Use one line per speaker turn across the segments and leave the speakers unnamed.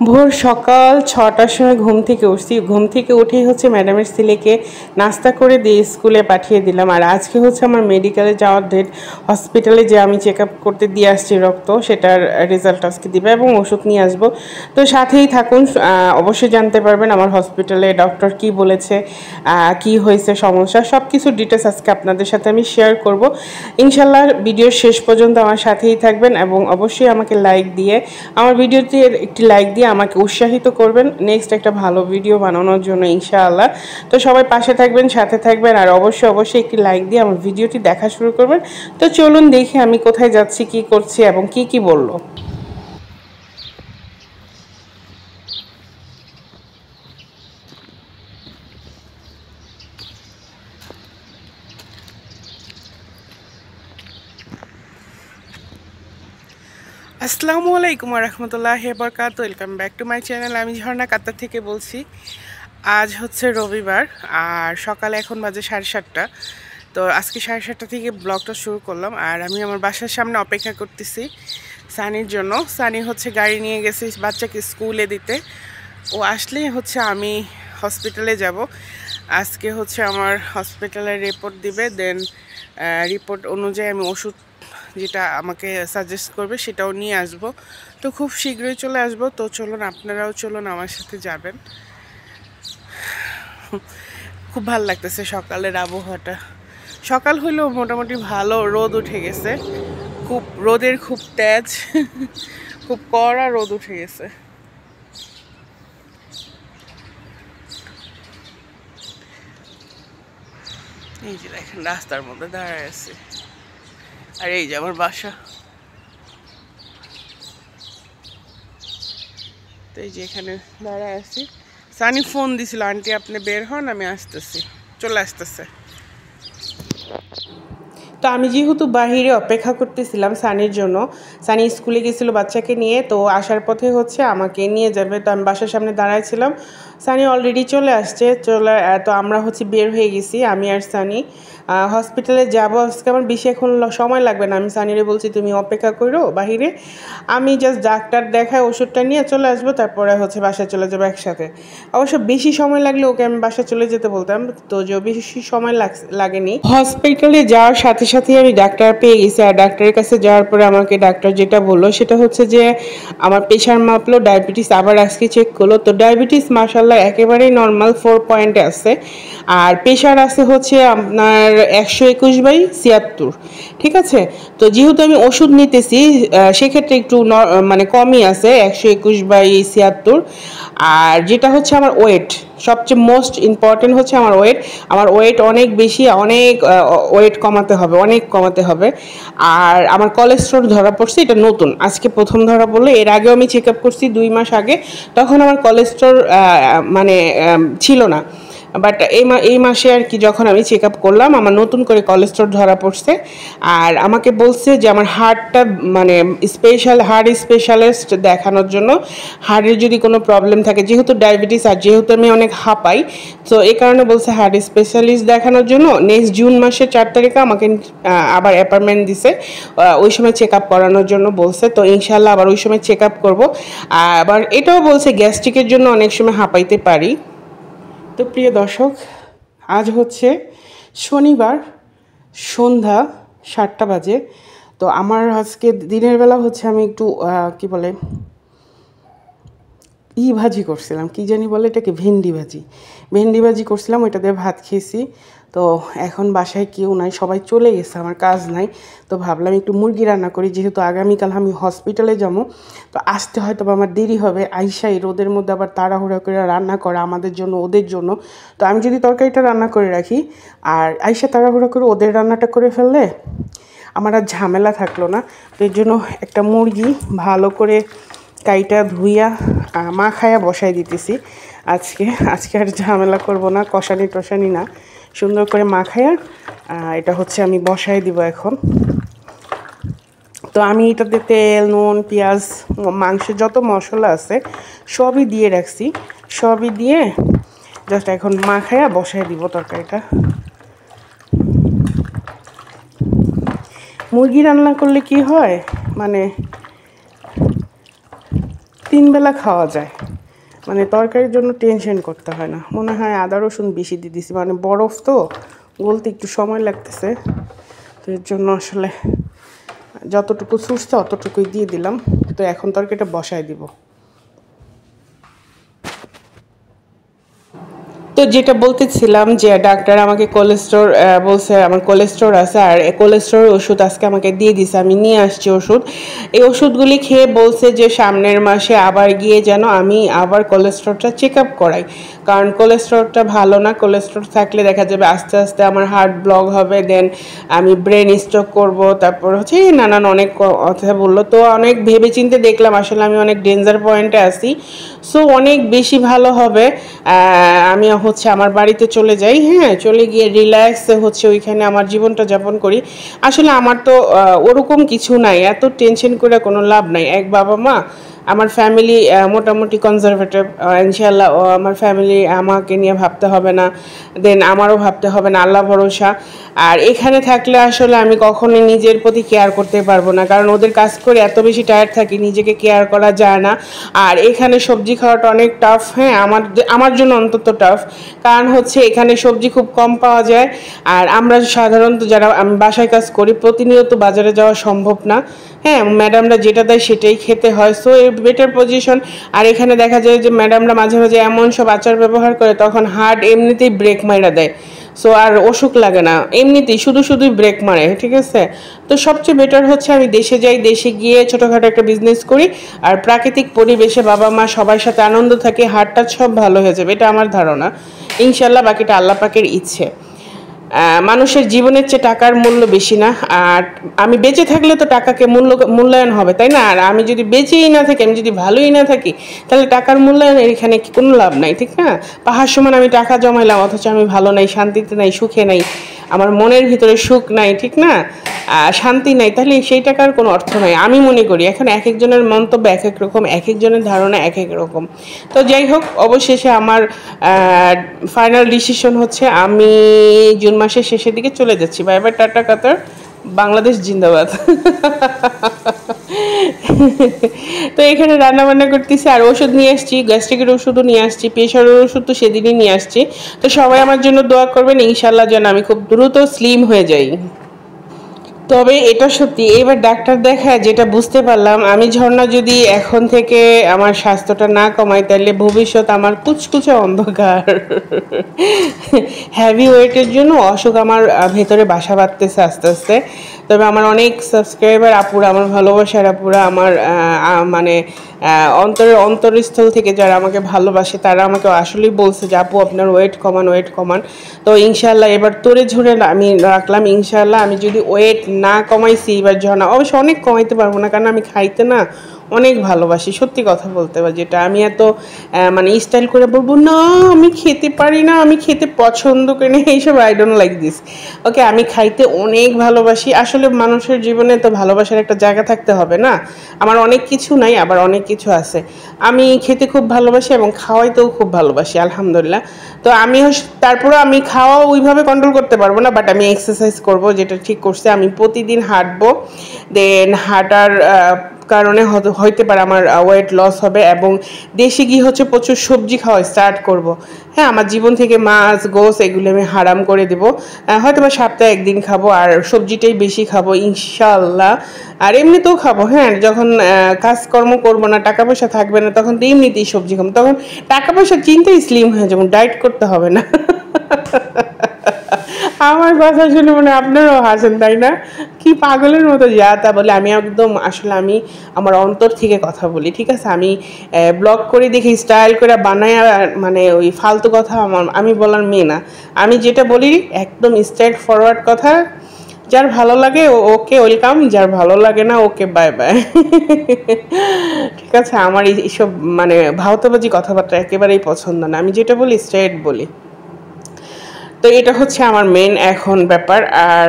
ভোর সকাল ৬টার সময় ঘুম থেকে উঠছি। ঘুম থেকে উঠেই হচ্ছে ম্যাডামের ছেলেকে নাস্তা করে দিয়ে স্কুলে পাঠিয়ে দিলাম। আর আজকে হচ্ছে আমার মেডিকেলে যাওয়ার ডেট। হসপিটালে যে আমি চেক আপ করতে দিয়ে আসছি রক্ত, সেটার রেজাল্ট আজকে দিবে এবং ওষুধ নিয়ে আসবো। তো সাথেই থাকুন, অবশ্যই জানতে পারবেন আমার হসপিটালে ডক্টর কি বলেছে, কি হয়েছে সমস্যা, সব কিছু ডিটেলস আজকে আপনাদের সাথে আমি শেয়ার করব। ইনশাল্লাহ ভিডিওর শেষ পর্যন্ত আমার সাথেই থাকবেন এবং অবশ্যই আমাকে লাইক দিয়ে, আমার ভিডিওতে একটি লাইক দিয়ে আমাকে উৎসাহিত করবেন নেক্সট একটা ভালো ভিডিও বানানোর জন্য ইনশাআল্লাহ। তো সবাই পাশে থাকবেন, সাথে থাকবেন আর অবশ্যই একটি লাইক দিয়ে আমার ভিডিওটি দেখা শুরু করবেন। তো চলুন দেখি আমি কোথায় যাচ্ছি, কি করছি এবং কি বললো। আসসালামু আলাইকুম রহমতুল্লাহি ওয়া বারাকাতুহু। Welcome back to my channel. আমি ঝর্ণা কাতার থেকে বলছি। আজ হচ্ছে রবিবার আর সকালে এখন বাজে 7:30। তো আজকে 7:30 থেকে ব্লগটা শুরু করলাম। আর আমি আমার বাসার সামনে অপেক্ষা করতেছি সানির জন্য। সানি হচ্ছে গাড়ি নিয়ে গেছে বাচ্চাকে স্কুলে দিতে। ও আসলেই হচ্ছে আমি হসপিটালে যাব। আজকে হচ্ছে আমার হসপিটালের রিপোর্ট দিবে, দেন রিপোর্ট অনুযায়ী আমি ওষুধ যেটা আমাকে সাজেস্ট করবে সেটাও নিয়ে আসব। তো খুব শীঘ্রই চলে আসব। তো চলুন, আপনারাও চলুন আমার সাথে যাবেন। খুব ভালো লাগতেছে সকালের আবহাওয়াটা। সকাল হইলেও মোটামুটি ভালো রোদ উঠে গেছে। খুব রোদের খুব তেজ, খুব কড়া রোদ উঠে গেছে। এই যে দেখেন রাস্তার মধ্যে দাঁড়ায় আছে, আর এই যে আমার বাসা। তো এই যে এখানে দাঁড়ায় আছি। সানি ফোন দিছিল, আন্টি আপনি বের হন, আমি আসতেছি, চলে আসতেছে। তো আমি যেহেতু বাহিরে অপেক্ষা করতেছিলাম সানির জন্য, সানি স্কুলে গেছিলো বাচ্চাকে নিয়ে, তো আসার পথে হচ্ছে আমাকে নিয়ে যাবে। তো আমি বাসার সামনে দাঁড়াইছিলাম, সানি অলরেডি চলে আসছে। তো আমরা হচ্ছে বের হয়ে গেছি, আমি আর সানি হসপিটালে যাব। আজকে আমার বেশি এখন সময় লাগবে না। আমি সানিরে বলছি তুমি অপেক্ষা করো বাহিরে, আমি জাস্ট ডাক্তার দেখায় ওষুধটা নিয়ে চলে আসবো, তারপরে হচ্ছে বাসায় চলে যাবো একসাথে। অবশ্য বেশি সময় লাগলে ওকে আমি বাসায় চলে যেতে বলতাম, তো যে বেশি সময় লাগেনি। হসপিটালে যাওয়ার সাথে সাথে আমি ডাক্তার পেয়ে গেছি। আর ডাক্তারের কাছে যাওয়ার পরে আমাকে ডাক্তার যেটা বললো সেটা হচ্ছে যে আমার প্রেশার মাপলো, ডায়াবেটিস আবার আজকে চেক করলো। তো ডায়াবেটিস মাশাআল্লাহ একেবারেই নর্মাল 4 পয়েন্টে আছে। আর প্রেশার আছে হচ্ছে আপনার 121/76, ঠিক আছে। তো যেহেতু আমি ওষুধ নিতেছি সেক্ষেত্রে একটু মানে কমই আছে 121/76। আর যেটা হচ্ছে আমার ওয়েট, সবচেয়ে মোস্ট ইম্পর্টেন্ট হচ্ছে আমার ওয়েট। আমার ওয়েট অনেক বেশি, অনেক ওয়েট কমাতে হবে, অনেক কমাতে হবে। আর আমার কোলেস্টেরল ধরা পড়ছে, এটা নতুন, আজকে প্রথম ধরা পড়লো। এর আগেও আমি চেক আপ করছি 2 মাস আগে, তখন আমার কোলেস্টেরল মানে ছিল না। বাট এই মাসে আর কি যখন আমি চেক আপ করলাম আমার নতুন করে কোলেস্টেরল ধরা পড়ছে। আর আমাকে বলছে যে আমার হার্টটা মানে হার্ট স্পেশালিস্ট দেখানোর জন্য, হার্টের যদি কোনো প্রবলেম থাকে, যেহেতু ডায়াবেটিস আর যেহেতু আমি অনেক হাঁপাই, তো এই কারণে বলছে হার্ট স্পেশালিস্ট দেখানোর জন্য নেক্সট জুন মাসের 4 তারিখে আমাকে আবার অ্যাপয়েন্টমেন্ট দিছে, ওই সময় চেক আপ করানোর জন্য বলছে। তো ইনশাল্লাহ আবার ওই সময় চেক আপ করবো। আবার এটাও বলছে গ্যাস্ট্রিকের জন্য অনেক সময় হাঁপাইতে পারি। তো প্রিয় দর্শক, আজ হচ্ছে শনিবার, সন্ধ্যা 7টা বাজে। তো আমার আজকে দিনের বেলা হচ্ছে আমি একটু কি বলে ভাজি করছিলাম, কি জানি বলে এটাকে, ভেন্ডি ভাজি করছিলাম, ওইটা দিয়ে ভাত খেয়েছি। তো এখন বাসায় কেউ নাই, সবাই চলে গেছে, আমার কাজ নাই। তো ভাবলাম একটু মুরগি রান্না করি, যেহেতু আগামীকাল আমি হসপিটালে যাবো, তো আসতে হয়তো আমার দেরি হবে। আইসা এই রোদের মধ্যে আবার তাড়াহুড়া করে রান্না করা আমাদের জন্য ওদের জন্য। তো আমি যদি তরকারিটা রান্না করে রাখি আর আইসা তাড়াহুড়া করে ওদের রান্নাটা করে ফেললে আমার আর ঝামেলা থাকলো না। তো এর জন্য একটা মুরগি ভালো করে কাইটা ধুইয়া মাখায়া বসাই দিতেছি। আজকে আর ঝামেলা করব না, কষানি না, সুন্দর করে মাখায়া এটা হচ্ছে আমি বসাই দিব এখন। তো আমি এটাতে তেল, নুন, পেঁয়াজ, মাংসের যত মশলা আছে সবই দিয়ে রাখছি, সবই দিয়ে জাস্ট এখন মাখায়া বসাই দিব তরকারিটা। মুরগি রান্না করলে কি হয়, মানে 3 বেলা খাওয়া যায়, মানে তরকারির জন্য টেনশন করতে হয় না। মনে হয় আদা রসুন বেশি দিয়ে দিছি, মানে বরফ তো গলতে একটু সময় লাগতেছে, তো এর জন্য আসলে যতটুকু ছুটছে অতটুকুই দিয়ে দিলাম। তো এখন তরকারিটা বসায় দিব। তো যেটা বলতেছিলাম যে ডাক্তার আমাকে কোলেস্টোর বলছে, আমার কোলেস্টোর আছে, আর কোলেস্টোর ওষুধ আজকে আমাকে দিয়ে দিছে, আমি নিয়ে আসছি ওষুধ। এই ওষুধগুলি খেয়ে বলছে যে সামনের মাসে আবার গিয়ে যেন আমি আবার কোলেস্টোরটা চেক আপ করাই, কারণ কোলেস্টোরটা ভালো না। কোলেস্টোর থাকলে দেখা যাবে আস্তে আস্তে আমার হার্ট ব্লক হবে, দেন আমি ব্রেন স্ট্রোক করব, তারপর হচ্ছে নানান অনেক কথা বললো। তো অনেক ভেবে চিন্তে দেখলাম আসলে আমি অনেক ডেঞ্জার পয়েন্টে আছি। সো অনেক বেশি ভালো হবে আমি হচ্ছে আমার বাড়িতে চলে যাই, হ্যাঁ, চলে গিয়ে রিল্যাক্সে হচ্ছে ওইখানে আমার জীবনটা যাপন করি। আসলে আমার তো ওরকম কিছু নাই, এত টেনশন করে কোনো লাভ নাই। এক বাবা মা, আমার ফ্যামিলি মোটামুটি কনজারভেটিভ, ইনশাআল্লাহ আমার ফ্যামিলি আমাকে নিয়ে ভাবতে হবে না, দেন আমারও ভাবতে হবে না, আল্লাহ ভরসা। আর এখানে থাকলে আসলে আমি কখনোই নিজের প্রতি কেয়ার করতে পারবো না, কারণ ওদের কাজ করে এত বেশি টায়ার্ড থাকি, নিজেকে কেয়ার করা যায় না। আর এখানে সবজি খাওয়াটা অনেক টাফ, হ্যাঁ, আমার জন্য অন্তত টাফ, কারণ হচ্ছে এখানে সবজি খুব কম পাওয়া যায়। আর আমরা সাধারণত যারা আমি বাসায় কাজ করি, প্রতিনিয়ত বাজারে যাওয়া সম্ভব না, হ্যাঁ, ম্যাডামরা যেটা দেয় সেটাই খেতে হয়। সো এর বেটার পজিশন। আর এখানে দেখা যায় যে ম্যাডামরা মাঝে মাঝে এমন সব আচার ব্যবহার করে, তখন হার্ট এমনিতেই ব্রেক মাইরা দেয়। সো আর অসুখ লাগে না, এমনিতেই শুধুই ব্রেক মারে, ঠিক আছে। তো সবচেয়ে বেটার হচ্ছে আমি দেশে যাই, দেশে গিয়ে ছোটোখাটো একটা বিজনেস করি, আর প্রাকৃতিক পরিবেশে বাবা মা সবার সাথে আনন্দ থাকে, হার্টটা সব ভালো হয়ে যাবে, এটা আমার ধারণা। ইনশাল্লাহ বাকিটা আল্লাহ পাকের ইচ্ছে। মানুষের জীবনের চেয়ে টাকার মূল্য বেশি না। আর আমি বেঁচে থাকলে তো টাকাকে মূল্যায়ন হবে, তাই না? আর আমি যদি বেঁচেই না থাকি, আমি যদি ভালোই না থাকি, তাহলে টাকার মূল্যায়নের এখানে কোনো লাভ নাই, ঠিক না? পাহাড় সমান আমি টাকা জমাইলাম, অথচ আমি ভালো নাই, শান্তিতে নাই, সুখে নাই, আমার মনের ভিতরে সুখ নাই, ঠিক না? শান্তি নাই, তাহলে সেই টাকার কোনো অর্থ নাই আমি মনে করি। এখন এক একজনের মন্তব্য এক এক রকম, এক একজনের ধারণা এক এক রকম। তো যাই হোক, অবশেষে আমার ফাইনাল ডিসিশন হচ্ছে আমি জুন মাসের শেষের দিকে চলে যাচ্ছি। বাই বাই, টাটা, কাতার, বাংলাদেশ জিন্দাবাদ। তো এখানে রান্না বান্না করতেছি, আর ওষুধ নিয়ে আসছি, গ্যাস্ট্রিকের ওষুধও নিয়ে আসছি, প্রেশারের ওষুধ তো সেদিনই নিয়ে আসছি। তো সবাই আমার জন্য দোয়া করবেন, ইনশাল্লাহ যেন আমি খুব দ্রুত স্লিম হয়ে যাই। তবে এটা সত্যি, এবার ডাক্তার দেখায় যেটা বুঝতে পারলাম, আমি ঝর্ণা যদি এখন থেকে আমার স্বাস্থ্যটা না কমাই, তাহলে ভবিষ্যৎ আমার কুচকুচে অন্ধকার। হ্যাভি ওয়েটের জন্য অসুখ আমার ভেতরে বাসা বাঁধতেছে আস্তে আস্তে। তবে আমার অনেক সাবস্ক্রাইবার আপুরা, আমার ভালোবাসার আপুরা, আমার মানে অন্তরস্থল থেকে যারা আমাকে ভালোবাসে, তারা আমাকে আসলেই বলছে যে আপু আপনার ওয়েট কমান, ওয়েট কমান। তো ইনশাল্লাহ এবার তোরে ঝরে আমি রাখলাম, ইনশাল্লাহ আমি যদি ওয়েট না কমাইছি এবার ঝর্ণা, অবশ্য অনেক কমাইতে পারবো না, কারণ আমি খাইতে না অনেক ভালোবাসি, সত্যি কথা বলতে পারি। যেটা আমি এত মানে স্টাইল করে বলবো না আমি খেতে পারি না, আমি খেতে পছন্দ করি না, এইসব আই ডোন্ট লাইক দিস। ওকে, আমি খাইতে অনেক ভালোবাসি। আসলে মানুষের জীবনে তো ভালোবাসার একটা জায়গা থাকতে হবে না? আমার অনেক কিছু নাই, আবার অনেক কিছু আছে। আমি খেতে খুব ভালোবাসি এবং খাওয়াইতেও খুব ভালোবাসি, আলহামদুলিল্লাহ। তো আমি তারপরেও আমি খাওয়া ওইভাবে কন্ট্রোল করতে পারবো না, বাট আমি এক্সারসাইজ করব, যেটা ঠিক করছে। আমি প্রতিদিন হাঁটবো, দেন হাঁটার কারণে হইতে পারে আমার ওয়েট লস হবে, এবং দেশে গিয়ে হচ্ছে প্রচুর সবজি খাওয়া স্টার্ট করব। হ্যাঁ, আমার জীবন থেকে মাছ গোস এগুলো আমি হারাম করে দেবো। হয়তো বা সপ্তাহে একদিন খাবো, আর সবজিটাই বেশি খাবো ইনশাল্লাহ। আর এমনিতেও খাবো, হ্যাঁ, যখন কাজকর্ম করবো না, টাকা পয়সা থাকবে না, তখন তো এমনিতেই সবজি খাবো, তখন টাকা পয়সা চিন্তাই স্লিম হয়ে যাবো, ডায়েট করতে হবে না। আমার কথা শুনে মনে আপনারাও হাসেন, তাই না? কি পাগলের মতো যা তা বলে। আমি একদম আসলে আমি আমার অন্তর থেকে কথা বলি, ঠিক আছে? আমি ব্লগ করে দেখি স্টাইল করে বানায়, মানে ওই ফালতু কথা আমি বলার মেয়ে না। আমি যেটা বলি একদম স্ট্রেট ফরওয়ার্ড কথা। যার ভালো লাগে ওকে ওয়েলকাম, যার ভালো লাগে না ওকে বাই বাই। ঠিক আছে, আমার এইসব মানে ভাওতাবাজি কথাবার্তা একেবারেই পছন্দ না। আমি যেটা বলি স্ট্রেট বলি। তো এটা হচ্ছে আমার মেন এখন ব্যাপার। আর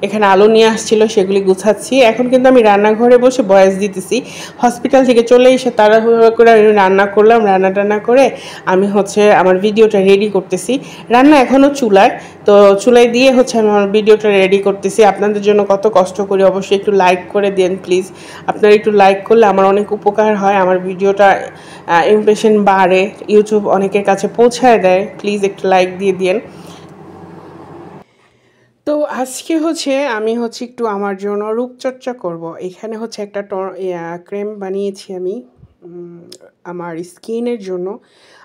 এখানে আলু নিয়ে আসছিল, সেগুলি গুছাচ্ছি। এখন কিন্তু আমি রান্নাঘরে বসে ভয়েস দিতেছি। হসপিটাল থেকে চলে এসে তাড়াহুড়ো করে আমি রান্না করলাম। রান্না করে আমি হচ্ছে আমার ভিডিওটা রেডি করতেছি। রান্না এখনও চুলায়, তো চুলায় দিয়ে হচ্ছে আমি আমার ভিডিওটা রেডি করতেছি। আপনাদের জন্য কত কষ্ট করি, অবশ্যই একটু লাইক করে দেন প্লিজ। আপনারা একটু লাইক করলে আমার অনেক উপকার হয়, আমার ভিডিওটা ইমপ্রেশন বাড়ে, ইউটিউব অনেকের কাছে পৌঁছায় দেয়। প্লিজ একটু লাইক দিয়ে দিন। তো আজকে হচ্ছে আমি হচ্ছে একটু আমার জন্য রূপচর্চা করব। এখানে হচ্ছে একটা ক্রিম বানিয়েছি আমি আমার স্কিনের জন্য।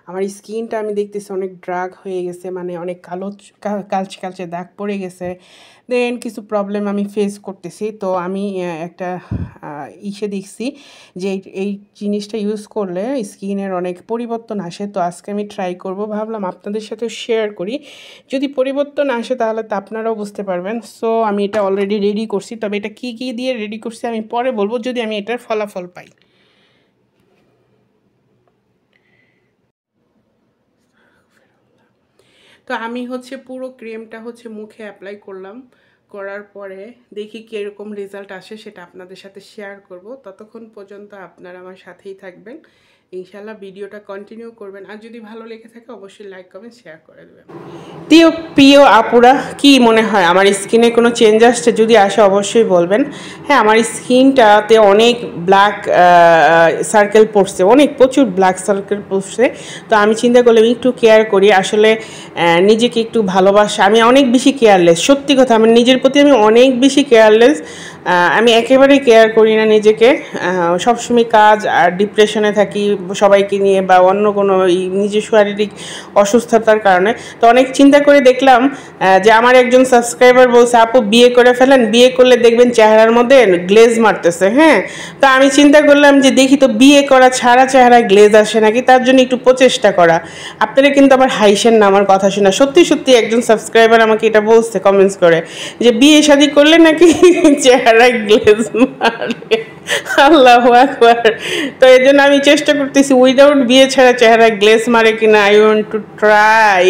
আমার স্কিনটা আমি দেখতেছি অনেক ড্রাগ হয়ে গেছে, মানে অনেক কালচে কালচে দাগ পড়ে গেছে। দেন কিছু প্রবলেম আমি ফেস করতেছি। তো আমি একটা দেখছি যে এই জিনিসটা ইউজ করলে স্কিনের অনেক পরিবর্তন আসে। তো আজকে আমি ট্রাই করব, ভাবলাম আপনাদের সাথে শেয়ার করি। যদি পরিবর্তন আসে তাহলে তো আপনারাও বুঝতে পারবেন। সো আমি এটা অলরেডি রেডি করছি, তবে এটা কী কী দিয়ে রেডি করছি আমি পরে বলবো যদি আমি এটার ফলাফল পাই। তো আমি হচ্ছে পুরো ক্রিমটা হচ্ছে মুখে অ্যাপ্লাই করলাম। করার পরে দেখি কীরকম রেজাল্ট আসে, সেটা আপনাদের সাথে শেয়ার করব। ততক্ষণ পর্যন্ত আপনারা আমার সাথেই থাকবেন। ইনশাল্লাহ ভিডিওটা কন্টিনিউ করবেন। আর যদি ভালো লেগে থাকে অবশ্যই লাইক কমেন্ট শেয়ার করে দেবেন। প্রিয় আপুরা, কি মনে হয় আমার স্কিনে কোনো চেঞ্জ আসছে? যদি আসে অবশ্যই বলবেন। হ্যাঁ, আমার স্কিনটাতে অনেক ব্ল্যাক সার্কেল পড়ছে, প্রচুর ব্ল্যাক সার্কেল পড়ছে। তো আমি চিন্তা করলাম একটু কেয়ার করি, আসলে নিজেকে একটু ভালোবাসা। আমি অনেক বেশি কেয়ারলেস, সত্যি কথা, আমার নিজের প্রতি আমি অনেক বেশি কেয়ারলেস। আমি একেবারেই কেয়ার করি না নিজেকে। সবসময় কাজ আর ডিপ্রেশনে থাকি সবাইকে নিয়ে, বা অন্য কোনো নিজের শারীরিক অসুস্থতার কারণে। তো অনেক চিন্তা করে দেখলাম যে আমার একজন সাবস্ক্রাইবার বলছে, আপু বিয়ে করে ফেলেন, বিয়ে করলে দেখবেন চেহারার মধ্যে গ্লেজ মারতেছে। হ্যাঁ, তো আমি চিন্তা করলাম যে দেখি তো বিয়ে করা ছাড়া চেহারায় গ্লেজ আসে নাকি, তার জন্য একটু প্রচেষ্টা করা। আপনারা কিন্তু আবার হাইসেন না আমার কথা শোনা, সত্যি সত্যি একজন সাবস্ক্রাইবার আমাকে এটা বলছে কমেন্টস করে যে বিয়ে শাদী করলে নাকি চেহারায় গ্লেজ মারে। আল্লাহু আকবার। তো এর জন্য আমি চেষ্টা করতেছি উইদাউট বিয়ে ছাড়া চেহারায় গ্লেজ মারে কিনা। I want to try.